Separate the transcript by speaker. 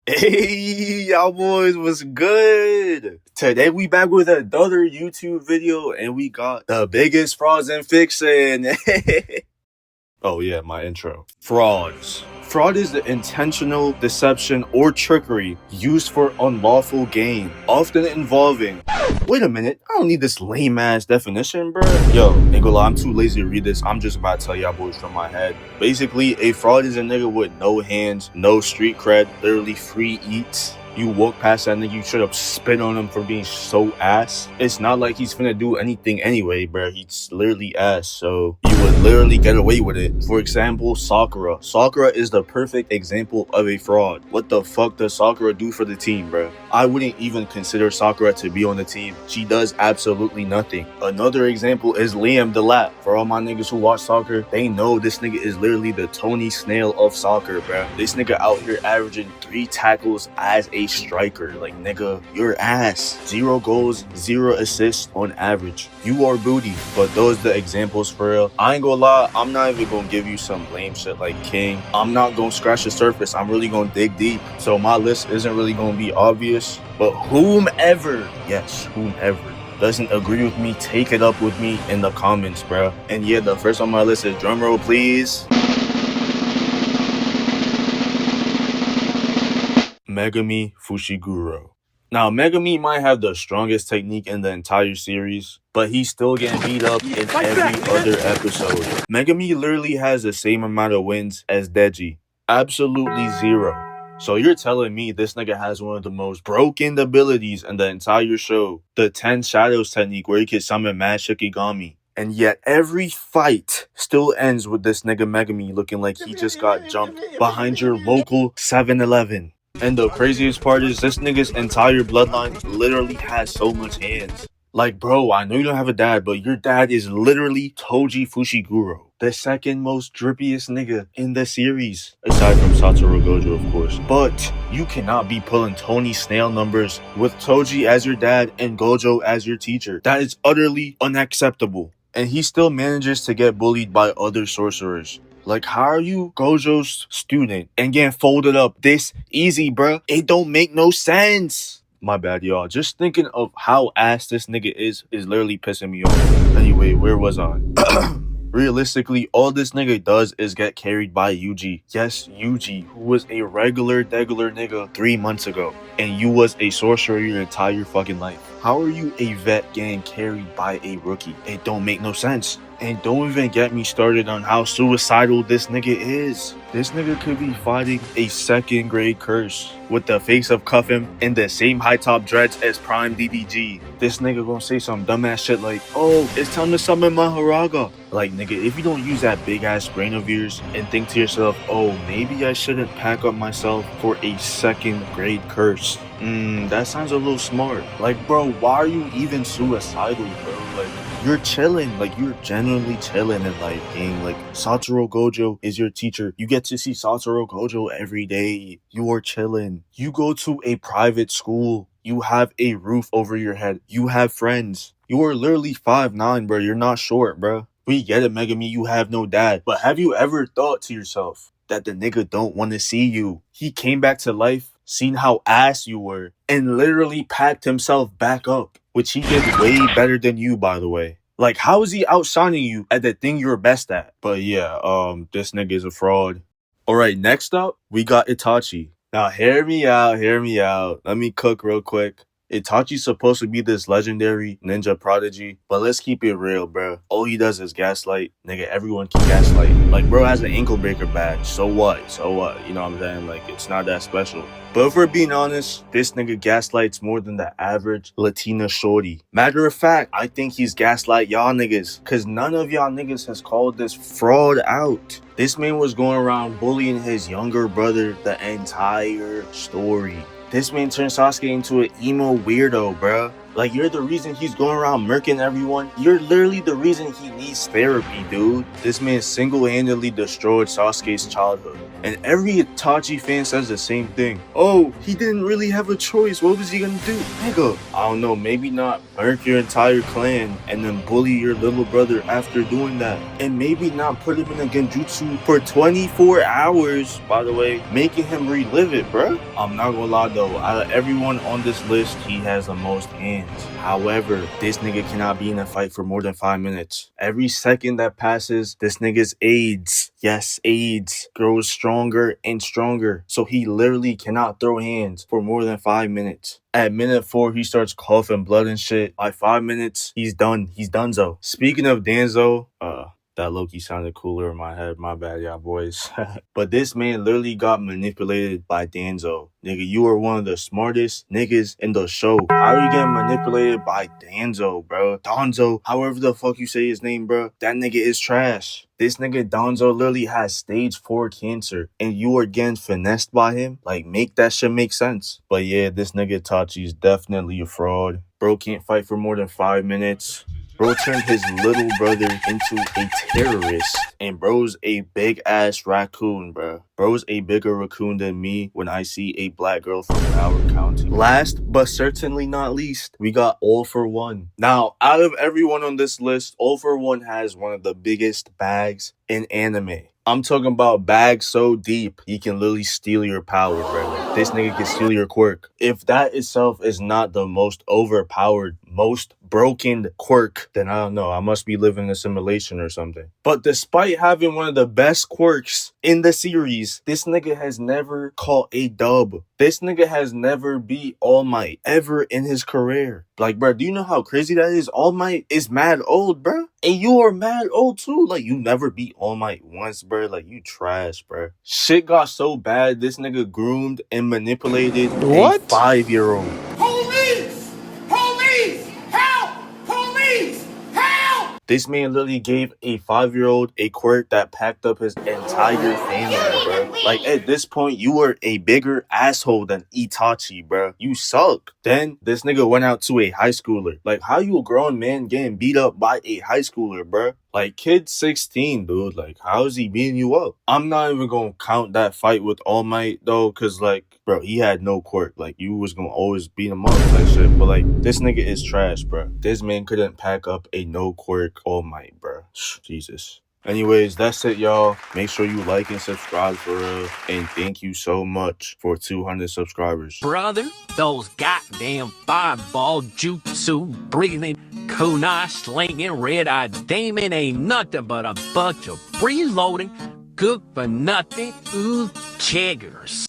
Speaker 1: Hey, y'all boys, what's good? Today we back with another YouTube video and we got the biggest frauds in fiction. Oh yeah, my intro. Frauds. Fraud is the intentional deception or trickery used for unlawful gain, often involving... Wait a minute, I don't need this lame ass definition, bro. Yo, ain't gonna lie, I'm too lazy to read this. I'm just about to tell y'all boys from my head. Basically, a fraud is a nigga with no hands, no street cred, literally free eats. You walk past that nigga, you should have spit on him for being so ass. It's not like he's finna do anything anyway, bro. He's literally ass, so you would literally get away with it. For example, Sakura. Sakura is the perfect example of a fraud. What the fuck does Sakura do for the team, bro? I wouldn't even consider Sakura to be on the team. She does absolutely nothing. Another example is Liam Delap. For all my niggas who watch soccer, they know this nigga is literally the Tony Snail of soccer, bro. This nigga out here averaging 3 tackles as a striker. Like, nigga, you're ass. 0 goals, 0 assists on average. You are booty. But those are the examples for real. I ain't gonna lie, I'm not even gonna give you some lame shit like King. I'm not gonna scratch the surface. I'm really gonna dig deep. So my list isn't really gonna be obvious. But whomever, yes, whomever doesn't agree with me, take it up with me in the comments, bro. And yeah, the first on my list is, drumroll please, Megumi Fushiguro. Now, Megumi might have the strongest technique in the entire series, but he's still getting beat up in every other episode. Megumi literally has the same amount of wins as Deji. Absolutely 0. So you're telling me this nigga has one of the most broken abilities in the entire show, the 10 Shadows technique where he can summon Mad Shikigami. And yet every fight still ends with this nigga Megumi looking like he just got jumped behind your local 7-Eleven. And the craziest part is this nigga's entire bloodline literally has so much hands. Like, bro, I know you don't have a dad, but your dad is literally Toji Fushiguro, the second most drippiest nigga in the series. Aside from Satoru Gojo, of course. But you cannot be pulling Tony Snail numbers with Toji as your dad and Gojo as your teacher. That is utterly unacceptable. And he still manages to get bullied by other sorcerers. Like, how are you Gojo's student and getting folded up this easy, bruh? It don't make no sense. My bad, y'all. Just thinking of how ass this nigga is literally pissing me off. Anyway, where was I? Realistically, all this nigga does is get carried by Yuji. Yes, Yuji, who was a regular nigga 3 months ago. And you was a sorcerer your entire fucking life. How are you a vet getting carried by a rookie? It don't make no sense. And don't even get me started on how suicidal this nigga is. This nigga could be fighting a 2nd grade curse with the face of Cuffham and the same high top dreads as Prime DDG. This nigga gonna say some dumbass shit like, oh, it's time to summon Maharaga. Like, nigga, if you don't use that big ass brain of yours and think to yourself, oh, maybe I shouldn't pack up myself for a 2nd grade curse. That sounds a little smart. Like, bro, why are you even suicidal, bro? Like, you're chilling. Like, you're genuinely chilling in life, gang. Like, Satoru Gojo is your teacher. You get to see Satoru Gojo every day. You are chilling. You go to a private school. You have a roof over your head. You have friends. You are literally 5'9", bro. You're not short, bro. We get it, Megumi. You have no dad. But have you ever thought to yourself that the nigga don't want to see you? He came back to life, seen how ass you were, and literally packed himself back up, which he did way better than you, by the way. Like, how is he outshining you at the thing you're best at? But yeah, this nigga is a fraud. Alright, next up, we got Itachi. Now, hear me out. Let me cook real quick. Itachi's supposed to be this legendary ninja prodigy, but let's keep it real, bro. All he does is gaslight. Nigga, everyone can gaslight. Like, bro has an ankle breaker badge. So what? You know what I'm saying? Like, it's not that special. But if we're being honest, this nigga gaslights more than the average Latina shorty. Matter of fact, I think he's gaslight y'all niggas, cause none of y'all niggas has called this fraud out. This man was going around bullying his younger brother the entire story. This man turned Sasuke into an emo weirdo, bruh. Like, you're the reason he's going around murking everyone. You're literally the reason he needs therapy, dude. This man single-handedly destroyed Sasuke's childhood. And every Itachi fan says the same thing. Oh, he didn't really have a choice. What was he gonna do? Nigga, I don't know, maybe not murk your entire clan and then bully your little brother after doing that. And maybe not put him in a genjutsu for 24 hours, by the way, making him relive it, bruh. I'm not gonna lie though, out of everyone on this list, he has the most hands. However, this nigga cannot be in a fight for more than 5 minutes. Every second that passes, this nigga's AIDS, yes, AIDS, grows stronger and stronger. So he literally cannot throw hands for more than 5 minutes. At minute 4, he starts coughing blood and shit. By 5 minutes, he's done. He's donezo. Speaking of Danzo, that Loki sounded cooler in my head. My bad, y'all boys. But this man literally got manipulated by Danzo. Nigga, you are one of the smartest niggas in the show. How are you getting manipulated by Danzo, bro? Donzo, however the fuck you say his name, bro. That nigga is trash. This nigga Donzo literally has stage 4 cancer, and you are getting finessed by him? Like, make that shit make sense. But yeah, this nigga Itachi is definitely a fraud. Bro can't fight for more than 5 minutes. Bro turned his little brother into a terrorist. And bro's a big ass raccoon, bro. Bro's a bigger raccoon than me when I see a black girl from Howard County. Last, but certainly not least, we got All For One. Now, out of everyone on this list, All For One has one of the biggest bags in anime. I'm talking about bags so deep, he can literally steal your power, bro. This nigga can steal your quirk. If that itself is not the most overpowered, most broken quirk, then I don't know. I must be living in a simulation or something. But despite having one of the best quirks in the series, this nigga has never caught a dub. This nigga has never beat All Might ever in his career. Like, bro, do you know how crazy that is? All Might is mad old, bro. And you are mad old too. Like, you never beat All Might once, bro. Like, you trash, bro. Shit got so bad, this nigga groomed and manipulated a 5-year-old.
Speaker 2: Police! Police! Help! Police! Help!
Speaker 1: This man literally gave a 5-year-old a quirk that packed up his entire family, bro. Like, at this point, you were a bigger asshole than Itachi, bro. You suck. Then, this nigga went out to a high schooler. Like, how you a grown man getting beat up by a high schooler, bro? Like, kid 16, dude. Like, how is he beating you up? I'm not even gonna count that fight with All Might, though, because, like, bro, he had no quirk. Like, you was gonna always beat him up type shit. But, like, this nigga is trash, bro. This man couldn't pack up a no quirk All Might, bro. Jesus. Anyways, that's it, y'all. Make sure you like and subscribe for real. And thank you so much for 200 subscribers.
Speaker 3: Brother, those goddamn fireball jutsu breathing, kunai slinging, red-eyed demon ain't nothing but a bunch of freeloading, good for nothing, ooh, chiggers.